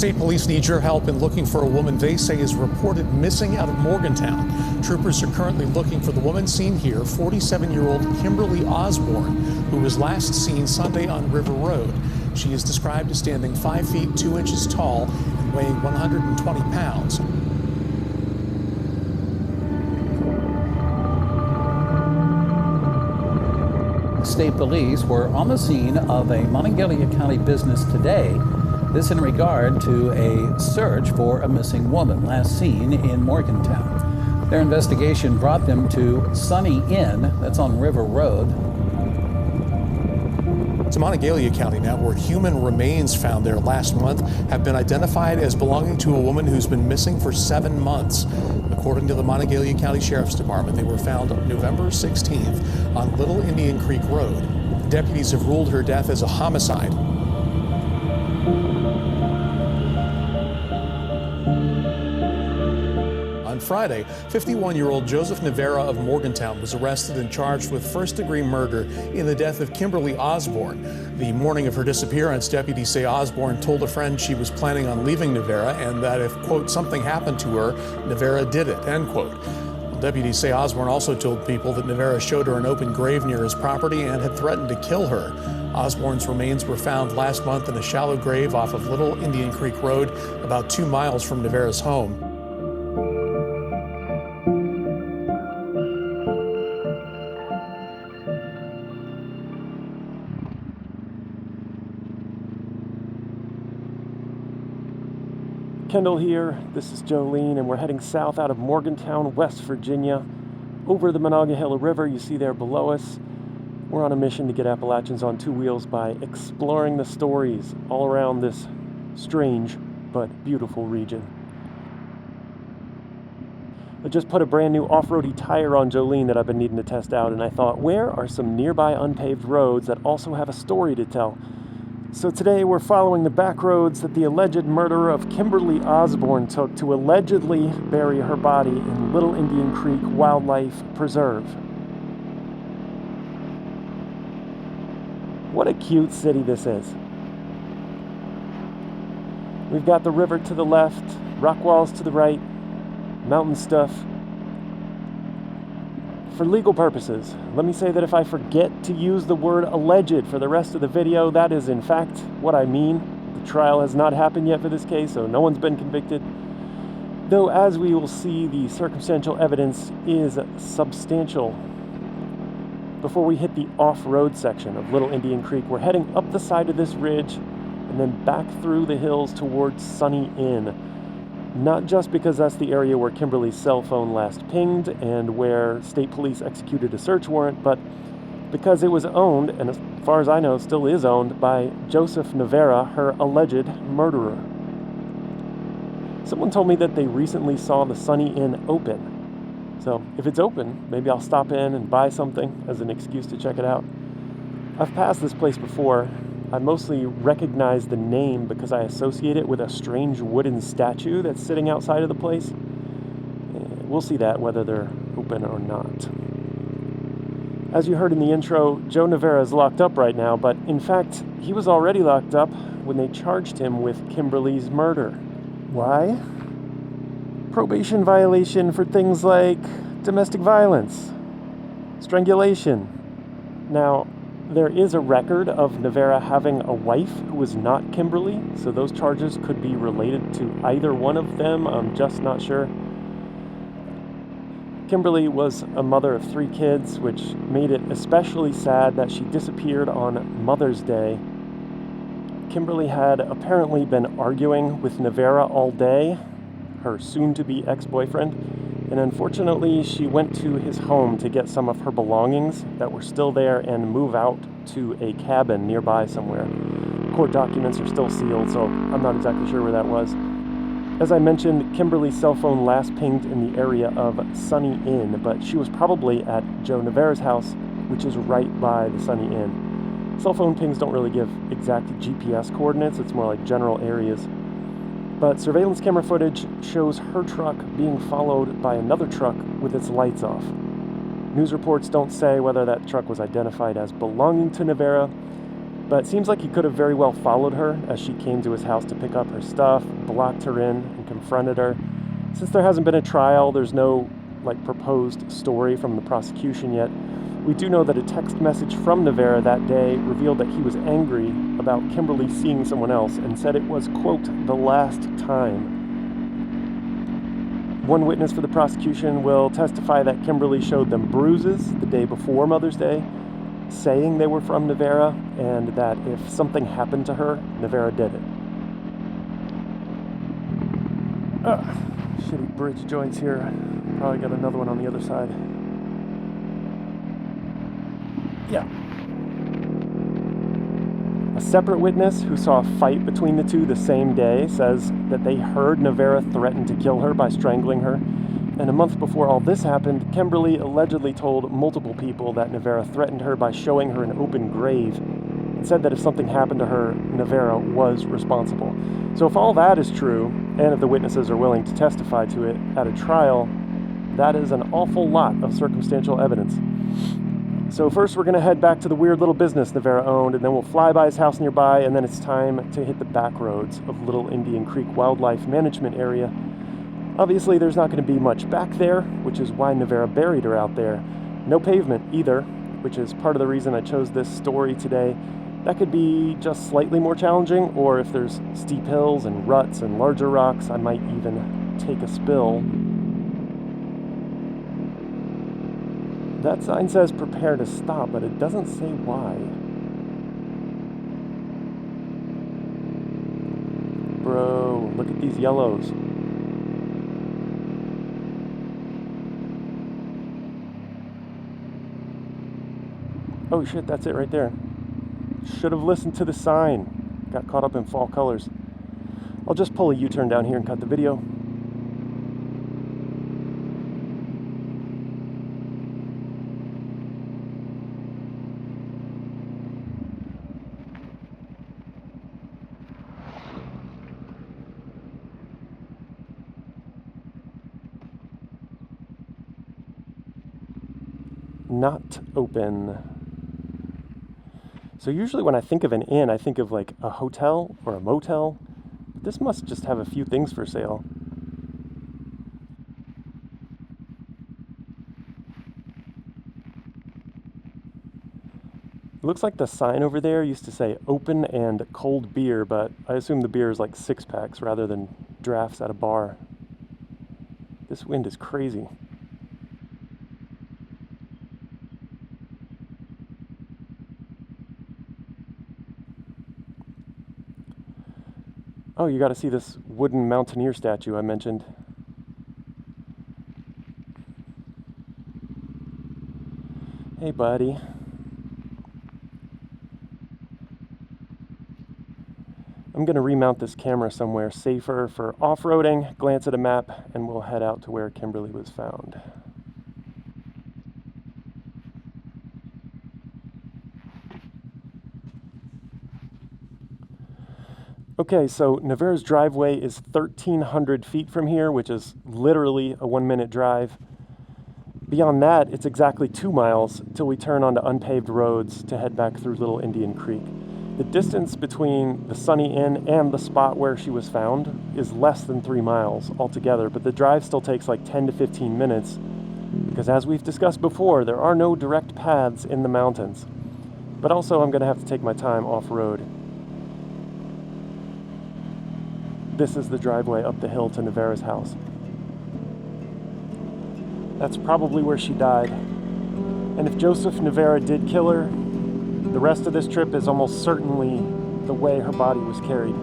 State police need your help in looking for a woman they say is reported missing out of Morgantown. Troopers are currently looking for the woman seen here, 47-year-old Kimberly Osborne, who was last seen Sunday on River Road. She is described as standing 5 feet 2 inches tall and weighing 120 pounds. State police were on the scene of a Monongalia County business today. This in regard to a search for a missing woman last seen in Morgantown. Their investigation brought them to Sunny Inn, that's on River Road. To Monongalia County now, where human remains found there last month have been identified as belonging to a woman who's been missing for 7 months. According to the Monongalia County Sheriff's Department, they were found November 16th on Little Indian Creek Road. Deputies have ruled her death as a homicide. On Friday, 51-year-old Joseph Nevera of Morgantown was arrested and charged with first-degree murder in the death of Kimberly Osborne. The morning of her disappearance, deputies say Osborne told a friend she was planning on leaving Nevera and that if, quote, something happened to her, Nevera did it, end quote. Deputies say Osborne also told people that Nevera showed her an open grave near his property and had threatened to kill her. Osborne's remains were found last month in a shallow grave off of Little Indian Creek Road, about 2 miles from Nevera's home. Kendall here, this is Jolene, and we're heading south out of Morgantown, West Virginia, over the Monongahela River. You see there below us. We're on a mission to get Appalachians on 2 wheels by exploring the stories all around this strange but beautiful region. I just put a brand new off-roady tire on Jolene that I've been needing to test out, and I thought, where are some nearby unpaved roads that also have a story to tell? So today we're following the back roads that the alleged murderer of Kimberly Osborne took to allegedly bury her body in Little Indian Creek Wildlife Preserve. What a cute city this is. We've got the river to the left, rock walls to the right, mountain stuff. For legal purposes, let me say that if I forget to use the word alleged for the rest of the video, that is in fact what I mean. The trial has not happened yet for this case, so no one's been convicted. Though, as we will see, the circumstantial evidence is substantial. Before we hit the off-road section of Little Indian Creek, we're heading up the side of this ridge and then back through the hills towards Sunny Inn. Not just because that's the area where Kimberly's cell phone last pinged and where state police executed a search warrant, but because it was owned, and as far as I know still is owned, by Joseph Nevera, her alleged murderer. Someone told me that they recently saw the Sunny Inn open. So if it's open, maybe I'll stop in and buy something as an excuse to check it out. I've passed this place before. I mostly recognize the name because I associate it with a strange wooden statue that's sitting outside of the place. We'll see that, whether they're open or not. As you heard in the intro, Joe Nevera is locked up right now, but in fact, he was already locked up when they charged him with Kimberly's murder. Why? Probation violation for things like domestic violence, strangulation. Now, there is a record of Nevera having a wife who was not Kimberly, so those charges could be related to either one of them. I'm just not sure. Kimberly was a mother of 3 kids, which made it especially sad that she disappeared on Mother's Day. Kimberly had apparently been arguing with Nevera all day, her soon-to-be ex-boyfriend, and unfortunately she went to his home to get some of her belongings that were still there and move out to a cabin nearby somewhere. Court documents are still sealed, so I'm not exactly sure where that was. As I mentioned, Kimberly's cell phone last pinged in the area of Sunny Inn, but she was probably at Joe Nevera's house, which is right by the Sunny Inn. Cell phone pings don't really give exact GPS coordinates, it's more like general areas. But surveillance camera footage shows her truck being followed by another truck with its lights off. News reports don't say whether that truck was identified as belonging to Nevera, But it seems like he could have very well followed her as she came to his house to pick up her stuff, blocked her in, and confronted her. Since there hasn't been a trial, there's no proposed story from the prosecution yet. We do know that a text message from Nevera that day revealed that he was angry about Kimberly seeing someone else and said it was, quote, the last time. One witness for the prosecution will testify that Kimberly showed them bruises the day before Mother's Day, saying they were from Nevera, and that if something happened to her, Nevera did it. Shitty bridge joints here. Probably got another one on the other side. Yeah. A separate witness who saw a fight between the two the same day says that they heard Nevera threaten to kill her by strangling her. And a month before all this happened, Kimberly allegedly told multiple people that Nevera threatened her by showing her an open grave and said that if something happened to her, Nevera was responsible. So if all that is true, and if the witnesses are willing to testify to it at a trial, that is an awful lot of circumstantial evidence. So first we're going to head back to the weird little business Nevera owned, and then we'll fly by his house nearby, and then it's time to hit the back roads of Little Indian Creek Wildlife Management Area. Obviously there's not going to be much back there, which is why Nevera buried her out there. No pavement either, which is part of the reason I chose this story today. That could be just slightly more challenging, or if there's steep hills and ruts and larger rocks, I might even take a spill. That sign says prepare to stop, but it doesn't say why. Bro, look at these yellows. Oh shit, that's it right there. Should have listened to the sign. Got caught up in fall colors. I'll just pull a U-turn down here and cut the video. Not open. So usually when I think of an inn, I think of like a hotel or a motel. This must just have a few things for sale. It looks like the sign over there used to say open and cold beer, but I assume the beer is like 6-packs rather than drafts at a bar. This wind is crazy. Oh, you got to see this wooden mountaineer statue I mentioned. Hey, buddy. I'm going to remount this camera somewhere safer for off-roading, glance at a map, and we'll head out to where Kimberly was found. Okay, so Nevera's driveway is 1,300 feet from here, which is literally a 1-minute drive. Beyond that, it's exactly 2 miles till we turn onto unpaved roads to head back through Little Indian Creek. The distance between the Sunny Inn and the spot where she was found is less than 3 miles altogether, but the drive still takes like 10 to 15 minutes because, as we've discussed before, there are no direct paths in the mountains. But also, I'm going to have to take my time off-road. This is the driveway up the hill to Nevera's house. That's probably where she died. And if Joseph Nevera did kill her, the rest of this trip is almost certainly the way her body was carried.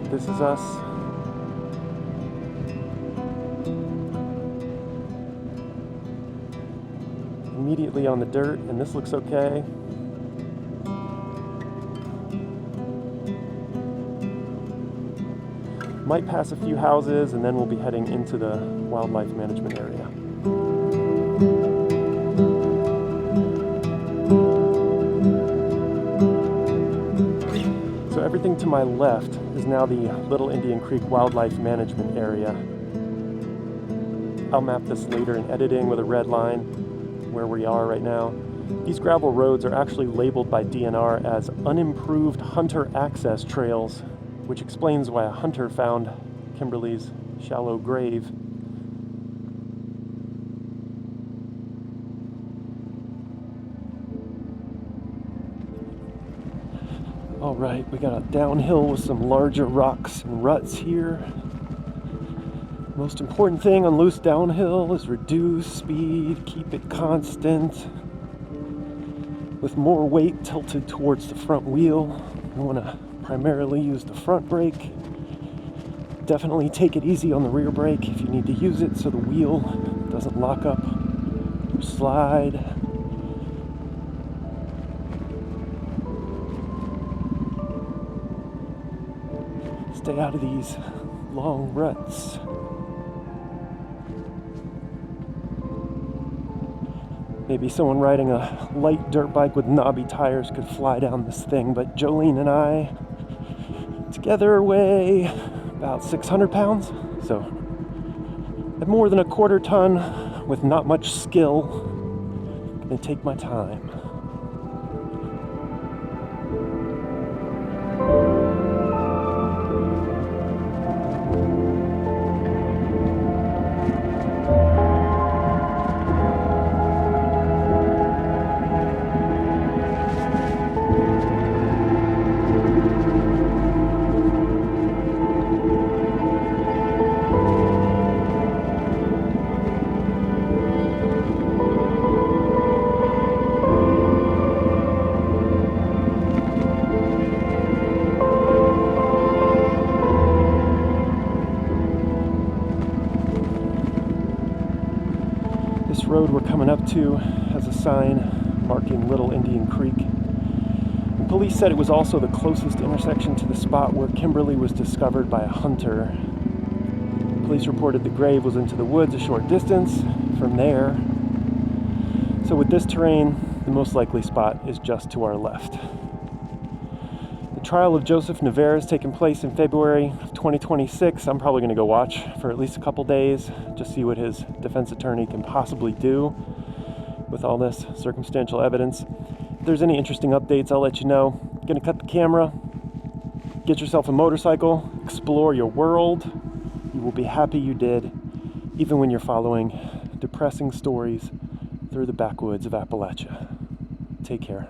This is us. Immediately on the dirt, and this looks okay. Might pass a few houses, and then we'll be heading into the wildlife management area. Everything to my left is now the Little Indian Creek Wildlife Management Area. I'll map this later in editing with a red line where we are right now. These gravel roads are actually labeled by DNR as unimproved hunter access trails, which explains why a hunter found Kimberly's shallow grave. All right, we got a downhill with some larger rocks and ruts here. Most important thing on loose downhill is reduce speed, keep it constant. With more weight tilted towards the front wheel, you want to primarily use the front brake. Definitely take it easy on the rear brake if you need to use it so the wheel doesn't lock up or slide. Stay out of these long ruts. Maybe someone riding a light dirt bike with knobby tires could fly down this thing, but Jolene and I together weigh about 600 pounds, so at more than a quarter ton with not much skill. Gonna take my time. This road we're coming up to has a sign marking Little Indian Creek. And police said it was also the closest intersection to the spot where Kimberly was discovered by a hunter. Police reported the grave was into the woods a short distance from there. So with this terrain, the most likely spot is just to our left. The trial of Joseph Nevera is taking place in February of 2026. I'm probably going to go watch for at least a couple days, just see what his defense attorney can possibly do with all this circumstantial evidence. If there's any interesting updates, I'll let you know. Going to cut the camera, get yourself a motorcycle, explore your world. You will be happy you did, even when you're following depressing stories through the backwoods of Appalachia. Take care.